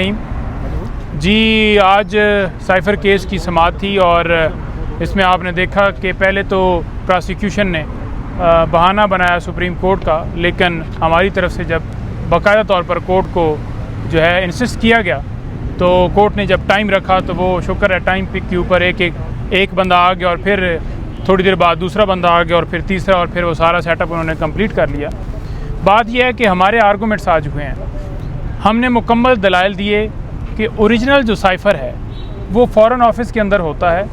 जी, आज cipher case की समाअत थी और इसमें आपने देखा कि पहले तो प्रोसिक्यूशन ने बहाना बनाया सुप्रीम कोर्ट का, लेकिन हमारी तरफ से जब बाकायदा तौर पर कोर्ट को जो है इंसिस्ट किया गया तो कोर्ट ने जब टाइम रखा तो वो शुक्र है टाइम पिक के ऊपर एक बंदा आ गया और फिर थोड़ी देर बाद दूसरा बंदा आ गया और फिर तीसरा, और फिर वो सारा सेटअप उन्होंने कंप्लीट कर लिया। बात यह है कि हमारे आर्गूमेंट्स आज हुए हैं, हमने मुकम्मल दलाइल दिए कि ओरिजिनल जो साइफ़र है वो फ़ॉरेन ऑफिस के अंदर होता है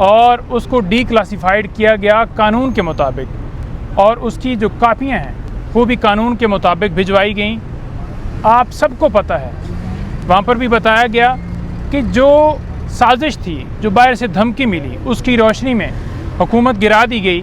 और उसको डी क्लासीफाइड किया गया कानून के मुताबिक, और उसकी जो कापियाँ हैं वो भी कानून के मुताबिक भिजवाई गई। आप सबको पता है, वहाँ पर भी बताया गया कि जो साजिश थी, जो बाहर से धमकी मिली, उसकी रोशनी में हुकूमत गिरा दी गई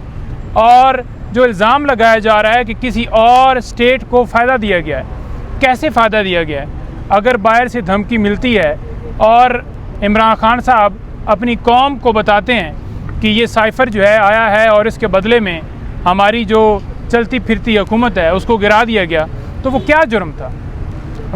और जो इल्ज़ाम लगाया जा रहा है कि किसी और स्टेट को फ़ायदा दिया गया है। कैसे फ़ायदा दिया गया है? अगर बाहर से धमकी मिलती है और इमरान खान साहब अपनी कौम को बताते हैं कि ये साइफ़र जो है आया है और इसके बदले में हमारी जो चलती फिरती हुकूमत है उसको गिरा दिया गया, तो वो क्या जुर्म था?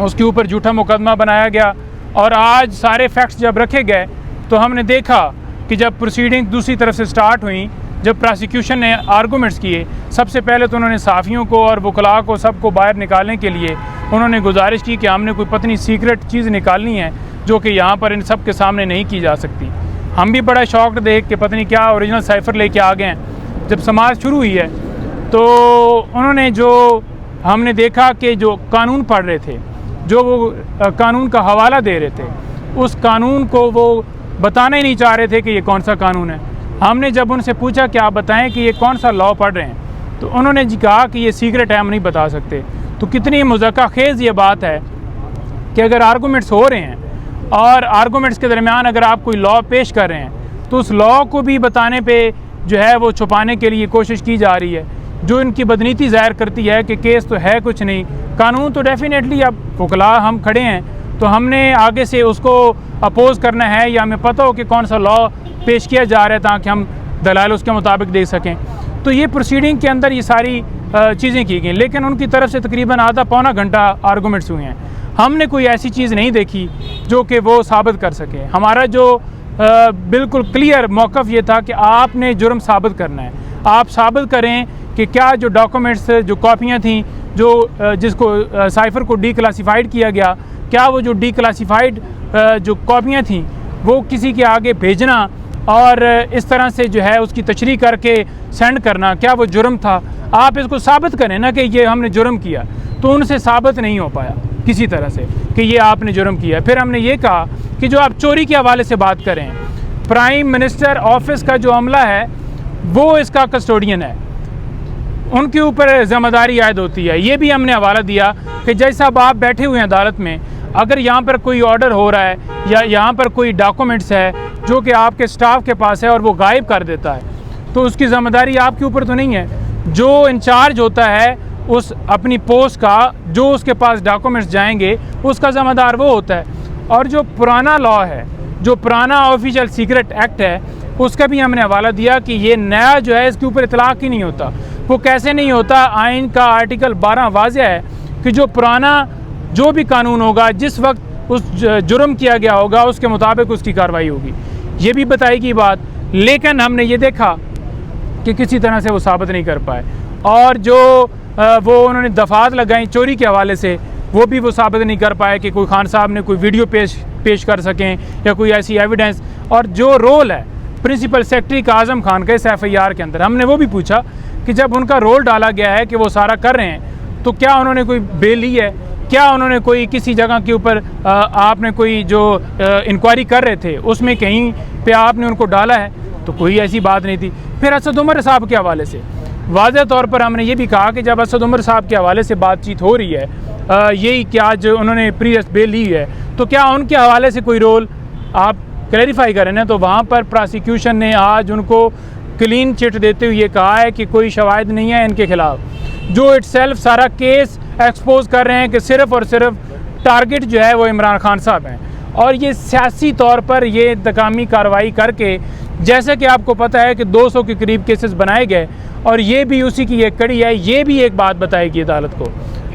उसके ऊपर झूठा मुकदमा बनाया गया। और आज सारे फैक्ट्स जब रखे गए तो हमने देखा कि जब प्रोसीडिंग दूसरी तरफ से स्टार्ट हुई, जब प्रोसिक्यूशन ने आर्गूमेंट्स किए, सबसे पहले तो उन्होंने साफ़ियों को और वकला को सबको बाहर निकालने के लिए उन्होंने गुजारिश की कि हमने कोई पतनी सीक्रेट चीज़ निकालनी है जो कि यहाँ पर इन सब के सामने नहीं की जा सकती। हम भी बड़ा शौक देख के पता नहीं क्या ओरिजिनल साइफ़र लेके आ गए हैं। जब समाज शुरू हुई है तो उन्होंने जो हमने देखा कि जो कानून पढ़ रहे थे, जो वो कानून का हवाला दे रहे थे, उस कानून को वो बताना ही नहीं चाह रहे थे कि ये कौन सा कानून है। हमने जब उनसे पूछा कि आप बताएं कि ये कौन सा लॉ पढ़ रहे हैं, तो उन्होंने जी कहा कि ये सीक्रेट है, हम नहीं बता सकते। तो कितनी मुज़क्का खेज़ ये बात है कि अगर आर्गूमेंट्स हो रहे हैं और आर्गूमेंट्स के दरमियान अगर आप कोई लॉ पेश कर रहे हैं तो उस लॉ को भी बताने पे जो है वो छुपाने के लिए कोशिश की जा रही है, जो इनकी बदनीति ज़ाहिर करती है कि केस तो है कुछ नहीं, कानून तो डेफिनेटली अब वकला हम खड़े हैं तो हमने आगे से उसको अपोज़ करना है या हमें पता हो कि कौन सा लॉ पेश किया जा रहा है ताकि हम दलाल उसके मुताबिक दे सकें। तो ये प्रोसीडिंग के अंदर ये सारी चीज़ें की गई, लेकिन उनकी तरफ से तकरीबन आधा पौना घंटा आर्गूमेंट्स हुए हैं। हमने कोई ऐसी चीज़ नहीं देखी जो कि वो साबित कर सके। हमारा जो बिल्कुल क्लियर मौक़िफ़ ये था कि आपने जुर्म साबित करना है, आप साबित करें कि क्या जो डॉक्यूमेंट्स, जो कॉपियाँ थीं, जो जिसको साइफ़र को डी क्लासीफाइड किया गया, क्या वो जो डी क्लासीफाइड जो कॉपियाँ थीं वो किसी के आगे भेजना और इस तरह से जो है उसकी तशरीह करके सेंड करना, क्या वो जुर्म था? आप इसको साबित करें ना कि ये हमने जुर्म किया। तो उनसे साबित नहीं हो पाया किसी तरह से कि ये आपने जुर्म किया। फिर हमने ये कहा कि जो आप चोरी के हवाले से बात करें, प्राइम मिनिस्टर ऑफिस का जो अमला है वो इसका कस्टोडियन है, उनके ऊपर ज़िम्मेदारी आयद होती है। ये भी हमने हवाला दिया कि जैसा अब आप बैठे हुए हैं अदालत में, अगर यहाँ पर कोई ऑर्डर हो रहा है या यहाँ पर कोई डॉक्यूमेंट्स है जो कि आपके स्टाफ के पास है और वो गायब कर देता है, तो उसकी ज़िम्मेदारी आपके ऊपर तो नहीं है। जो इंचार्ज होता है उस अपनी पोस्ट का, जो उसके पास डॉक्यूमेंट्स जाएंगे उसका ज़िम्मेदार वो होता है। और जो पुराना लॉ है, जो पुराना ऑफिशियल सीक्रेट एक्ट है, उसका भी हमने हवाला दिया कि ये नया जो है इसके ऊपर इतलाक़ ही नहीं होता। वो कैसे नहीं होता? आइन का आर्टिकल 12 वाज़ेह है कि जो पुराना जो भी कानून होगा, जिस वक्त उस जुर्म किया गया होगा उसके मुताबिक उसकी कार्रवाई होगी, ये भी बताएगी बात। लेकिन हमने ये देखा कि किसी तरह से वो साबित नहीं कर पाए, और जो वो उन्होंने दफ़ात लगाई चोरी के हवाले से, वो भी वो साबित नहीं कर पाए कि कोई खान साहब ने कोई वीडियो पेश कर सकें या कोई ऐसी एविडेंस। और जो रोल है प्रिंसिपल सेक्रेटरी का आज़म खान का इस FIR के अंदर, हमने वो भी पूछा कि जब उनका रोल डाला गया है कि वो सारा कर रहे हैं, तो क्या उन्होंने कोई बेल ली है? क्या उन्होंने कोई किसी जगह के ऊपर आपने कोई जो इंक्वायरी कर रहे थे उसमें कहीं पे आपने उनको डाला है? तो कोई ऐसी बात नहीं थी। फिर असद उमर साहब के हवाले से वाज़ेह तौर पर हमने ये भी कहा कि जब असद उमर साहब के हवाले से बातचीत हो रही है, यही कि आज उन्होंने प्रीवियस बेल ली है, तो क्या उनके हवाले से कोई रोल आप क्लैरिफाई करें ना। तो वहाँ पर प्रोसिक्यूशन ने आज उनको क्लीन चिट देते हुए ये कहा है कि कोई शवाहिद नहीं है इनके खिलाफ, जो इटसेल्फ सारा केस एक्सपोज कर रहे हैं कि सिर्फ़ और सिर्फ टारगेट जो है वो इमरान खान साहब हैं। और ये सियासी तौर पर ये इंतकामी कार्रवाई करके, जैसे कि आपको पता है कि 200 के करीब केसेस बनाए गए, और ये भी उसी की एक कड़ी है। ये भी एक बात बताएगी अदालत को।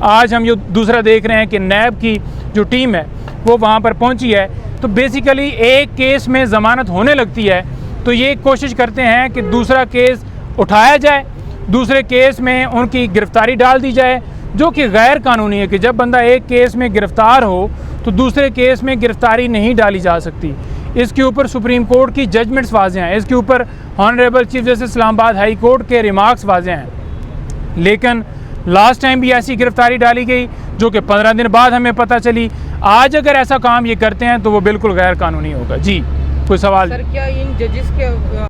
आज हम जो दूसरा देख रहे हैं कि नैब की जो टीम है वो वहाँ पर पहुँची है। तो बेसिकली एक केस में ज़मानत होने लगती है तो ये कोशिश करते हैं कि दूसरा केस उठाया जाए, दूसरे केस में उनकी गिरफ्तारी डाल दी जाए, जो कि गैर कानूनी है कि जब बंदा एक केस में गिरफ़्तार हो तो दूसरे केस में गिरफ़्तारी नहीं डाली जा सकती। इसके ऊपर सुप्रीम कोर्ट की जजमेंट्स वाज़ेह हैं, इसके ऊपर honourable chief justice Islamabad high court के रिमार्क्स वाज़ेह हैं। लेकिन लास्ट टाइम भी ऐसी गिरफ्तारी डाली गई जो कि 15 दिन बाद हमें पता चली। आज अगर ऐसा काम ये करते हैं तो वो बिल्कुल गैर कानूनी होगा। जी, कोई सवाल? सर, क्या इन जजेस के